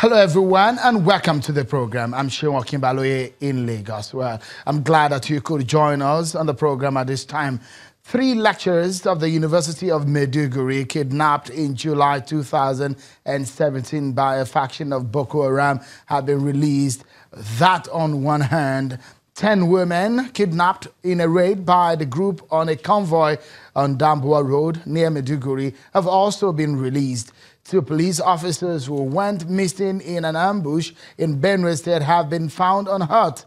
Hello, everyone, and welcome to the program. I'm Seun Osinbajo in Lagos. Well, I'm glad that you could join us on the program at this time. 3 lecturers of the University of Maiduguri kidnapped in July 2017 by a faction of Boko Haram have been released. That on one hand, 10 women kidnapped in a raid by the group on a convoy on Damboa Road near Maiduguri have also been released. 2 police officers who went missing in an ambush in Benue State have been found unhurt.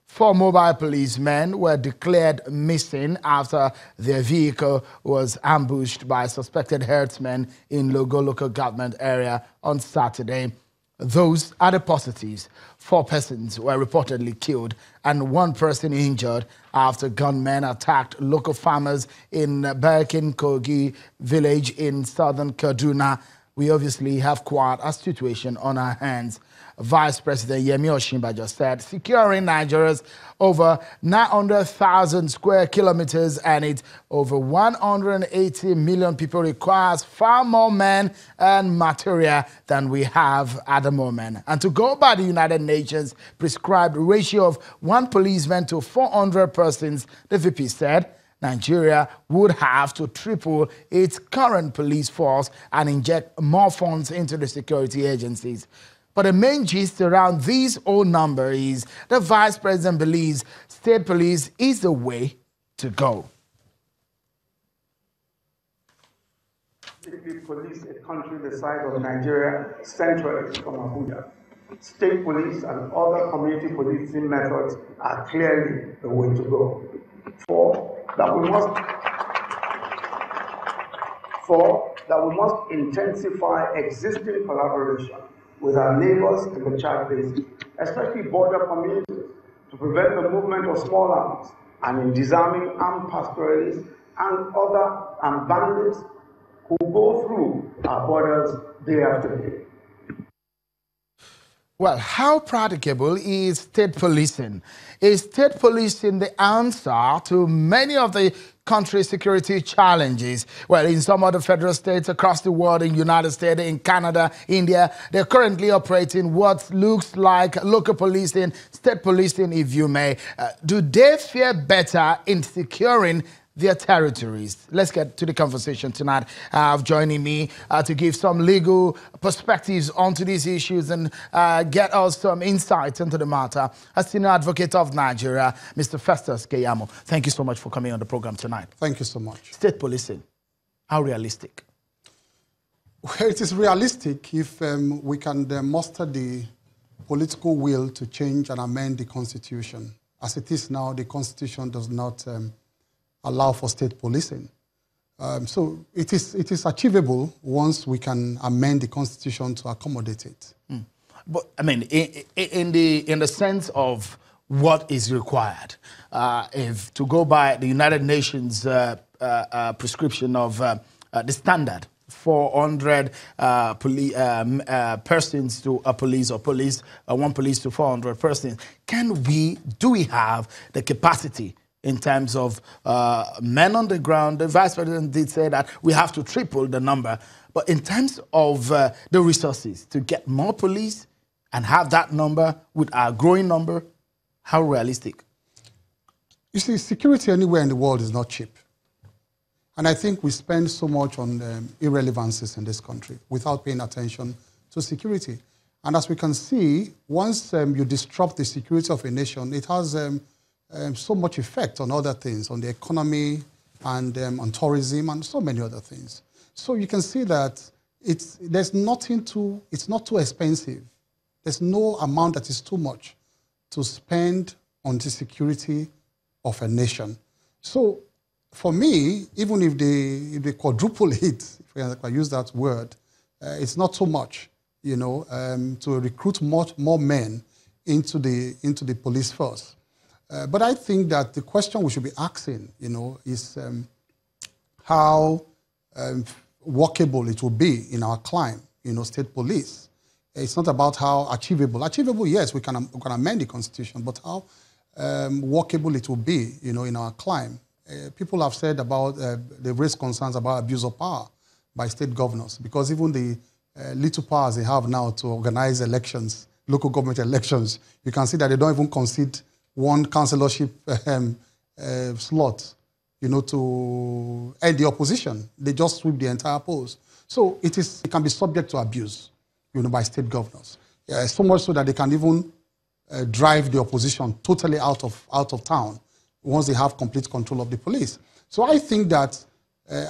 4 mobile policemen were declared missing after their vehicle was ambushed by suspected herdsmen in Logo local government area on Saturday. Those are the positives. 4 persons were reportedly killed and 1 person injured after gunmen attacked local farmers in Berkin Kogi village in southern Kaduna. We obviously have quite a situation on our hands. Vice President Osinbajo said securing Nigeria's over 900,000 square kilometers and its over 180 million people requires far more men and material than we have at the moment. And to go by the United Nations prescribed ratio of 1 policeman to 400 persons, the VP said, Nigeria would have to triple its current police force and inject more funds into the security agencies. But the main gist around this old number is the Vice President believes state police is the way to go. If we police a country the size of Nigeria centrally from Abuja, state police and other community policing methods are clearly the way to go. 4, that we must intensify existing collaboration with our neighbors in the Chad Basin, especially border communities, to prevent the movement of small arms and in disarming armed pastoralists and bandits who go through our borders day after day. Well, how practicable is state policing? Is state policing the answer to many of the country's security challenges? Well, in some other federal states across the world, in the United States, in Canada, India, they're currently operating what looks like local policing, state policing, if you may. Do they fare better in securing their territories? Let's get to the conversation tonight. Joining me to give some legal perspectives onto these issues and get us some insights into the matter, a senior advocate of Nigeria, Mr. Festus Keyamo. Thank you so much for coming on the program tonight. Thank you so much. State policing, how realistic? Well, it is realistic if we can muster the political will to change and amend the Constitution. As it is now, the Constitution does not allow for state policing. So it is achievable once we can amend the Constitution to accommodate it. But I mean, in the sense of what is required, if to go by the United Nations prescription of the standard, 400 persons to a police or 1 police to 400 persons, do we have the capacity in terms of men on the ground? The Vice President did say that we have to triple the number. But in terms of the resources to get more police and have that number with our growing number, how realistic? You see, security anywhere in the world is not cheap. And I think we spend so much on irrelevancies in this country without paying attention to security. And as we can see, once you disrupt the security of a nation, it has so much effect on other things, on the economy and on tourism and so many other things. So you can see that it's not too expensive. There's no amount that is too much to spend on the security of a nation. So for me, even if they quadruple it, if I use that word, it's not so much, you know, to recruit more men into the police force. But I think that the question we should be asking, you know, is how workable it will be in our climb, you know, state police. It's not about how achievable. Achievable, yes, we can amend the Constitution, but how workable it will be, you know, in our climb. People have said about, they've raised concerns about abuse of power by state governors, because even the little powers they have now to organize elections, local government elections, you can see that they don't even concede one councillorship slot, to end the opposition. They just sweep the entire polls. So it can be subject to abuse, by state governors. So much so that they can even drive the opposition totally out of town once they have complete control of the police. So I think that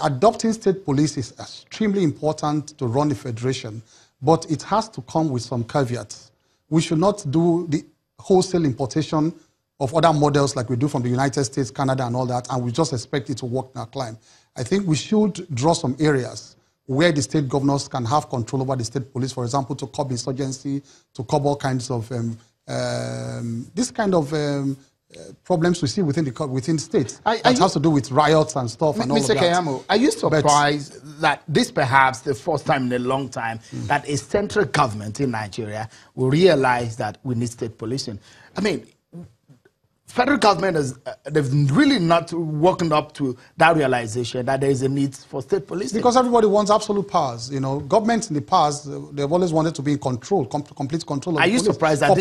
adopting state police is extremely important to run the federation, but it has to come with some caveats. We should not do the wholesale importation of other models like we do from the United States, Canada, and all that, and we just expect it to work in our climb. I think we should draw some areas where the state governors can have control over the state police, for example, to curb insurgency, to curb all kinds of this kind of problems we see within states. That has to do with riots and stuff and all of that. Mr. Keyamo, are you surprised that this perhaps the first time in a long time that a central government in Nigeria will realize that we need state policing? I mean, federal government they've really not woken up to that realization that there is a need for state policing. Because everybody wants absolute powers. Governments in the past, they've always wanted to be in control, complete control of the police. Are you surprised that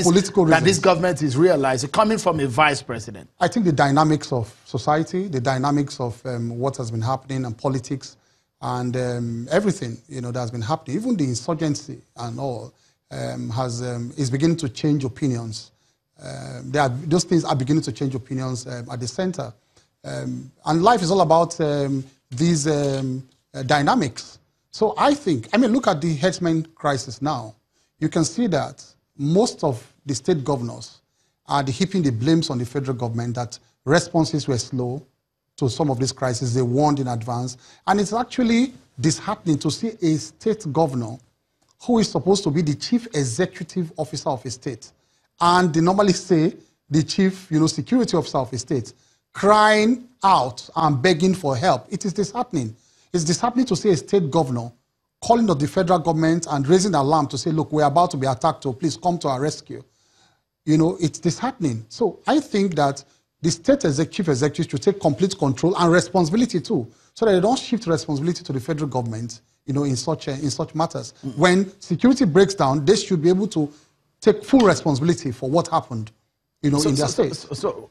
this government is realizing, coming from a vice president? I think the dynamics of society, the dynamics of what has been happening and politics and everything, that has been happening, even the insurgency and all, is beginning to change opinions. Those things are beginning to change opinions at the center. And life is all about these dynamics. So I mean, look at the herdsmen crisis now. You can see that most of the state governors are heaping the blames on the federal government that responses were slow to some of these crises. They warned in advance. And it's actually disheartening to see a state governor who is supposed to be the chief executive officer of a state, and they normally say the chief, security officer of a state, crying out and begging for help. It is disheartening. It's disheartening to see a state governor calling on the federal government and raising alarm to say, look, we're about to be attacked, so please come to our rescue. It's disheartening. So I think that the state chief executive should take complete control and responsibility too, so that they don't shift responsibility to the federal government, in such matters. When security breaks down, they should be able to take full responsibility for what happened, in their state. So